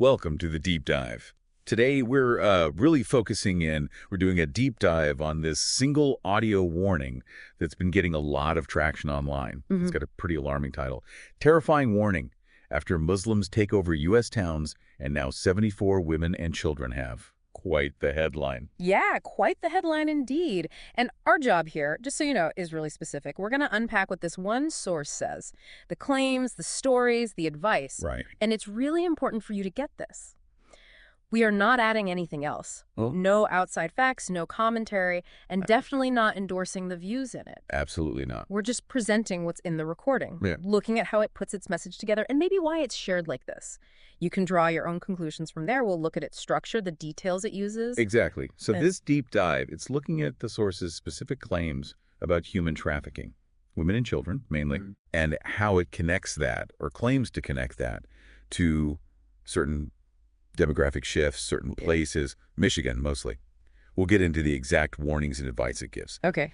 Welcome to the Deep Dive. Today, we're really focusing in, we're doing a deep dive on this single audio warning that's been getting a lot of traction online. It's got a pretty alarming title. Terrifying warning after Muslims take over U.S. towns and now 74 women and children have. Quite the headline. Yeah, quite the headline indeed. And our job here, just so you know, is really specific. We're going to unpack what this one source says. The claims, the stories, the advice. Right. And it's really important for you to get this. We are not adding anything else. Oh. No outside facts, no commentary, and definitely not endorsing the views in it. Absolutely not. We're just presenting what's in the recording, Yeah. looking at how it puts its message together, and maybe why it's shared like this. You can draw your own conclusions from there. We'll look at its structure, the details it uses. Exactly. So And- this deep dive, it's looking at the source's specific claims about human trafficking, women and children mainly, and how it connects that, or claims to connect that, to certain demographic shifts, certain places, Michigan mostly. We'll get into the exact warnings and advice it gives. Okay.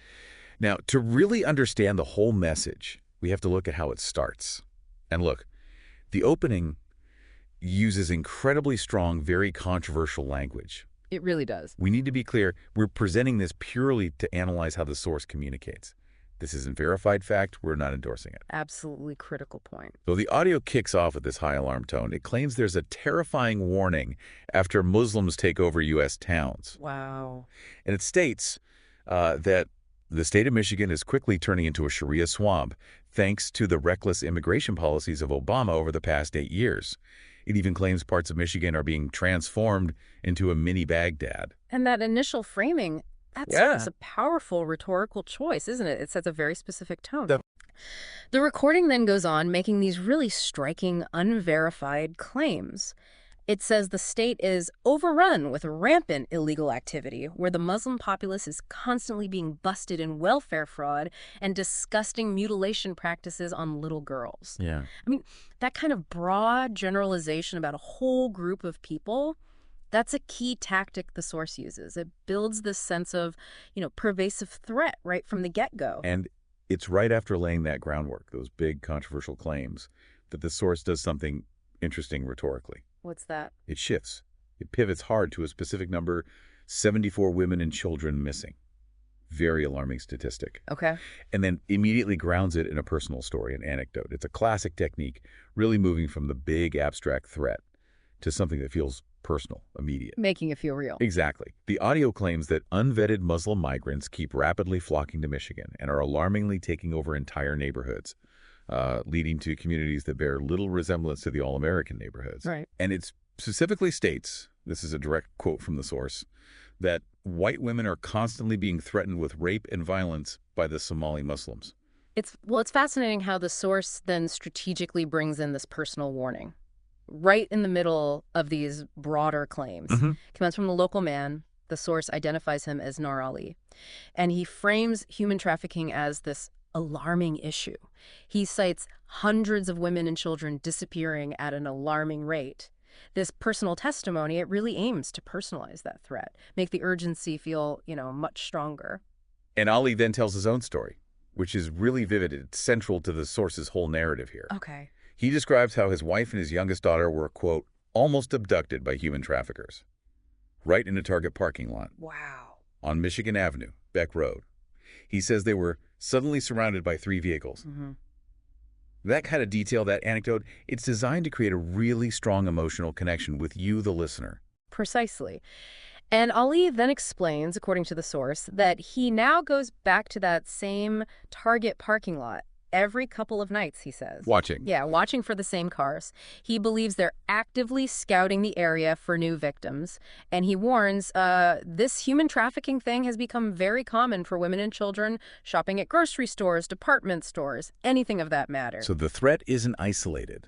Now, to really understand the whole message, we have to look at how it starts. And look, the opening uses incredibly strong, very controversial language. It really does. We need to be clear, we're presenting this purely to analyze how the source communicates. This isn't verified fact, we're not endorsing it. Absolutely critical point. So the audio kicks off with this high alarm tone. It claims there's a terrifying warning after Muslims take over U.S. towns. Wow. And it states that the state of Michigan is quickly turning into a Sharia swamp thanks to the reckless immigration policies of Obama over the past 8 years. It even claims parts of Michigan are being transformed into a mini Baghdad. And that initial framing, that's a powerful rhetorical choice, isn't it? It sets a very specific tone. The recording then goes on making these really striking, unverified claims. It says the state is overrun with rampant illegal activity, where the Muslim populace is constantly being busted in welfare fraud and disgusting mutilation practices on little girls. Yeah. I mean, that kind of broad generalization about a whole group of people, that's a key tactic the source uses. It builds this sense of, pervasive threat right from the get-go. And it's right after laying that groundwork, those big controversial claims, that the source does something interesting rhetorically. What's that? It shifts. It pivots hard to a specific number, 74 women and children missing. Very alarming statistic. Okay. And then immediately grounds it in a personal story, an anecdote. It's a classic technique, really moving from the big abstract threat to something that feels personal, immediate. Making it feel real. Exactly. The audio claims that unvetted Muslim migrants keep rapidly flocking to Michigan and are alarmingly taking over entire neighborhoods, leading to communities that bear little resemblance to the all-American neighborhoods. Right. And it specifically states, this is a direct quote from the source, that white women are constantly being threatened with rape and violence by the Somali Muslims. It's fascinating how the source then strategically brings in this personal warning right in the middle of these broader claims. Comes from the local man. The source identifies him as Nar Ali. And he frames human trafficking as this alarming issue. He cites hundreds of women and children disappearing at an alarming rate. This personal testimony, it really aims to personalize that threat, make the urgency feel, much stronger. And Ali then tells his own story, which is really vivid. It's central to the source's whole narrative here. Okay. He describes how his wife and his youngest daughter were, quote, almost abducted by human traffickers, right in a Target parking lot. Wow. On Michigan Avenue, Beck Road. He says they were suddenly surrounded by 3 vehicles. That kind of detail, that anecdote, it's designed to create a really strong emotional connection with you, the listener. Precisely. And Ali then explains, according to the source, that he now goes back to that same Target parking lot every couple of nights, he says. Watching. Yeah, watching for the same cars. He believes they're actively scouting the area for new victims. And he warns this human trafficking thing has become very common for women and children shopping at grocery stores, department stores, anything of that matter. So the threat isn't isolated,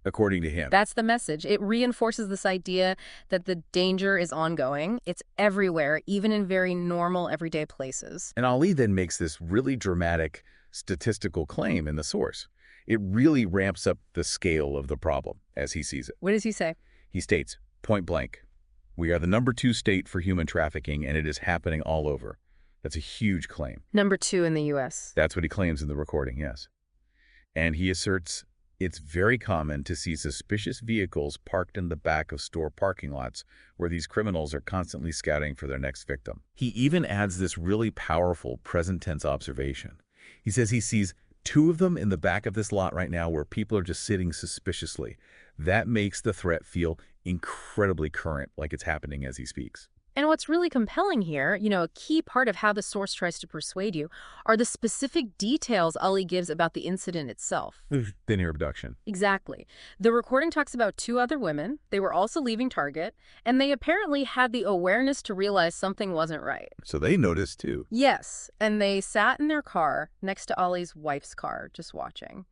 according to him. That's the message. It reinforces this idea that the danger is ongoing. It's everywhere, even in very normal, everyday places. And Ali then makes this really dramatic statistical claim in the source. It really ramps up the scale of the problem as he sees it. What does he say? He states, point blank, we are the #2 state for human trafficking, and it is happening all over. That's a huge claim. #2 in the U.S. That's what he claims in the recording, yes. And he asserts It's very common to see suspicious vehicles parked in the back of store parking lots where these criminals are constantly scouting for their next victim. He even adds this really powerful present tense observation. He says he sees two of them in the back of this lot right now where people are just sitting suspiciously. That makes the threat feel incredibly current, like it's happening as he speaks. And what's really compelling here, a key part of how the source tries to persuade you, are the specific details Ali gives about the incident itself. Thin air abduction. Exactly. The recording talks about two other women. They were also leaving Target, and they apparently had the awareness to realize something wasn't right. So they noticed too. Yes, and they sat in their car next to Ali's wife's car, just watching.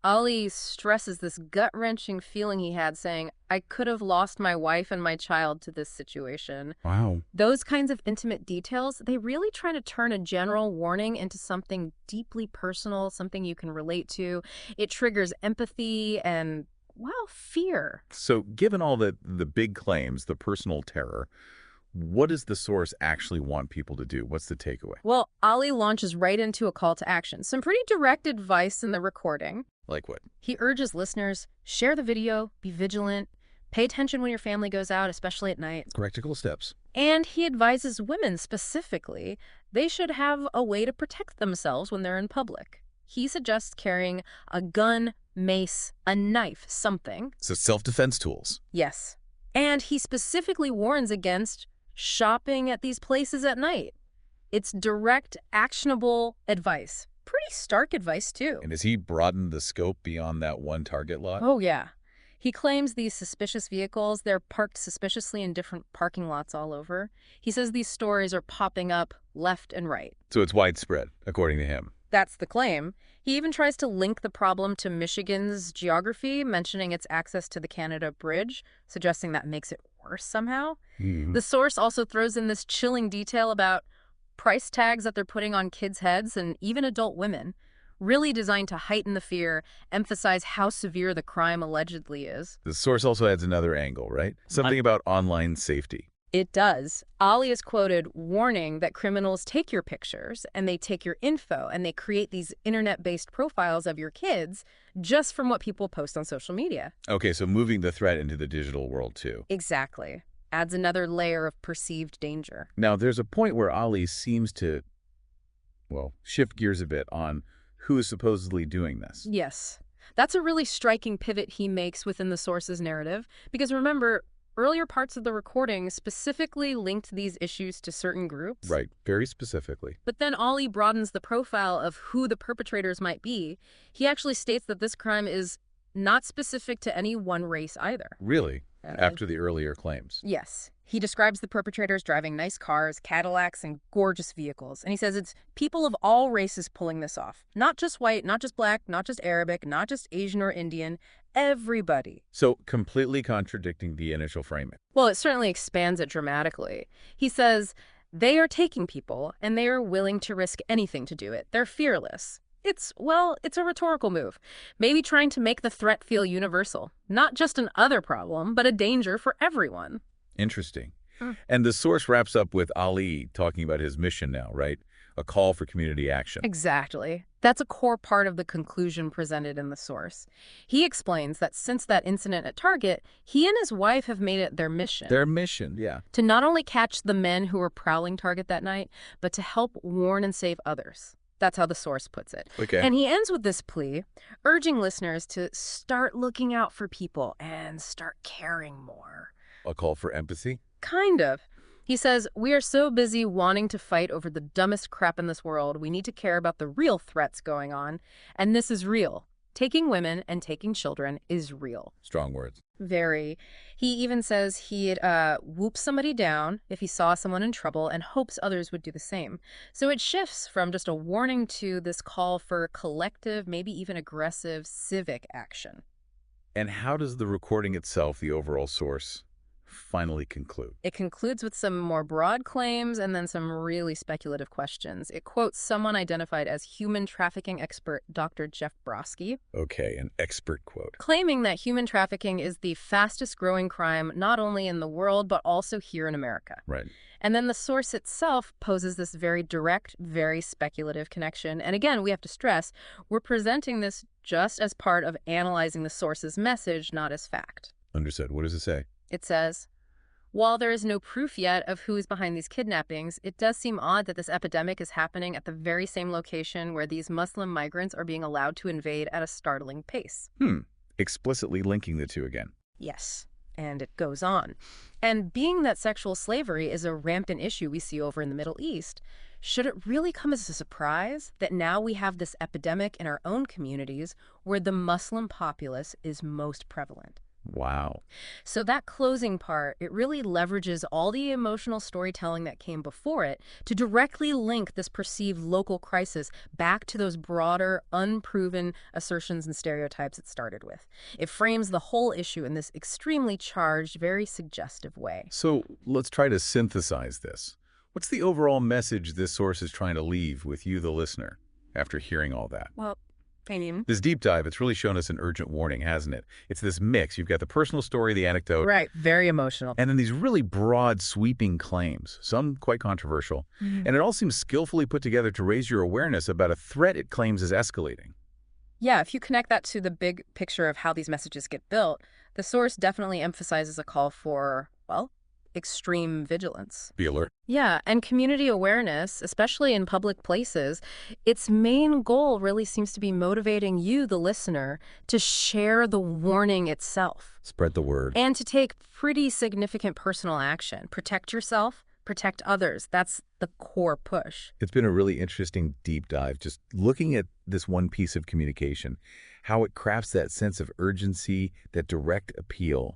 Ali stresses this gut-wrenching feeling he had, saying, I could have lost my wife and my child to this situation. Wow. Those kinds of intimate details, they really try to turn a general warning into something deeply personal, something you can relate to. It triggers empathy and, well, fear. So given all the big claims, the personal terror, what does the source actually want people to do? What's the takeaway? Well, Ali launches right into a call to action. Some pretty direct advice in the recording. Like what? He urges listeners, share the video, be vigilant, pay attention when your family goes out, especially at night. Practical steps. And he advises women specifically, they should have a way to protect themselves when they're in public. He suggests carrying a gun, mace, a knife, something. So self-defense tools. Yes. And he specifically warns against shopping at these places at night. It's direct, actionable advice. Pretty stark advice, too. And has he broadened the scope beyond that one Target lot? Oh, yeah. He claims these suspicious vehicles, they're parked suspiciously in different parking lots all over. He says these stories are popping up left and right. So it's widespread, according to him. That's the claim. He even tries to link the problem to Michigan's geography, mentioning its access to the Canada Bridge, suggesting that makes it worse somehow. The source also throws in this chilling detail about price tags that they're putting on kids' heads and even adult women, really designed to heighten the fear, emphasize how severe the crime allegedly is. The source also adds another angle, right? Something about online safety. It does. Ali is quoted warning that criminals take your pictures and they take your info and they create these internet-based profiles of your kids just from what people post on social media. Okay, so moving the threat into the digital world too. Exactly. Adds another layer of perceived danger. Now, there's a point where Ali seems to, well, shift gears a bit on who is supposedly doing this. Yes. That's a really striking pivot he makes within the source's narrative, because remember, earlier parts of the recording specifically linked these issues to certain groups. Right, very specifically. But then Ali broadens the profile of who the perpetrators might be. He actually states that this crime is not specific to any one race either. Really? After the earlier claims. Yes. He describes the perpetrators driving nice cars, Cadillacs, and gorgeous vehicles. And he says it's people of all races pulling this off. Not just white, not just black, not just Arabic, not just Asian or Indian. Everybody. So completely contradicting the initial framing. Well, it certainly expands it dramatically. He says they are taking people, and they are willing to risk anything to do it. They're fearless. It's a rhetorical move. Maybe trying to make the threat feel universal. Not just an other problem, but a danger for everyone. Interesting. And the source wraps up with Ali talking about his mission now, right? A call for community action. Exactly. That's a core part of the conclusion presented in the source. He explains that since that incident at Target, he and his wife have made it their mission. Their mission, yeah. To not only catch the men who were prowling Target that night, but to help warn and save others. That's how the source puts it. Okay. And he ends with this plea, urging listeners to start looking out for people and start caring more. A call for empathy? Kind of. He says, we are so busy wanting to fight over the dumbest crap in this world, we need to care about the real threats going on. And this is real. Taking women and taking children is real. Strong words. Very. He even says he'd whoop somebody down if he saw someone in trouble and hopes others would do the same. So it shifts from just a warning to this call for collective, maybe even aggressive civic action. And how does the recording itself, the overall source, finally conclude? It concludes with some more broad claims and then some really speculative questions. It quotes someone identified as human trafficking expert Dr. Jeff Brodsky, Okay, an expert quote. claiming that human trafficking is the fastest growing crime not only in the world but also here in America. Right. And then the source itself poses this very direct, very speculative connection. And again, we have to stress, we're presenting this just as part of analyzing the source's message, not as fact. Understood. What does it say? It says, while there is no proof yet of who is behind these kidnappings, it does seem odd that this epidemic is happening at the very same location where these Muslim migrants are being allowed to invade at a startling pace. Explicitly linking the two again. Yes. And it goes on. And being that sexual slavery is a rampant issue we see over in the Middle East, should it really come as a surprise that now we have this epidemic in our own communities where the Muslim populace is most prevalent? Wow. So that closing part, it really leverages all the emotional storytelling that came before it to directly link this perceived local crisis back to those broader, unproven assertions and stereotypes it started with. It frames the whole issue in this extremely charged, very suggestive way. So let's try to synthesize this. What's the overall message this source is trying to leave with you, the listener, after hearing all that? Well, I mean, This deep dive, it's really shown us an urgent warning, hasn't it? It's this mix. You've got the personal story, the anecdote, right, very emotional. and then these really broad, sweeping claims, some quite controversial. And it all seems skillfully put together to raise your awareness about a threat it claims is escalating. Yeah, if you connect that to the big picture of how these messages get built, the source definitely emphasizes a call for, well, extreme vigilance. Be alert. Yeah, and community awareness, especially in public places, its main goal really seems to be motivating you, the listener, to share the warning itself Spread the word. and to take pretty significant personal action. Protect yourself, protect others. That's the core push. It's been a really interesting deep dive, just looking at this one piece of communication, how it crafts that sense of urgency, that direct appeal,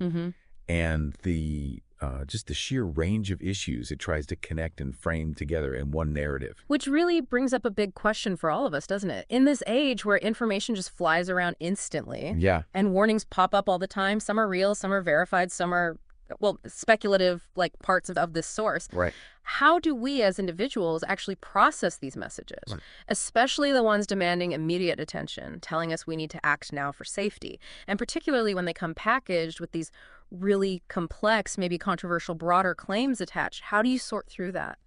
and the just the sheer range of issues it tries to connect and frame together in one narrative. Which really brings up a big question for all of us, doesn't it? In this age where information just flies around instantly Yeah. and warnings pop up all the time, some are real, some are verified, some are, well, speculative, like parts of this source. Right. How do we as individuals actually process these messages, especially the ones demanding immediate attention, telling us we need to act now for safety, and particularly when they come packaged with these really complex, maybe controversial, broader claims attached? How do you sort through that?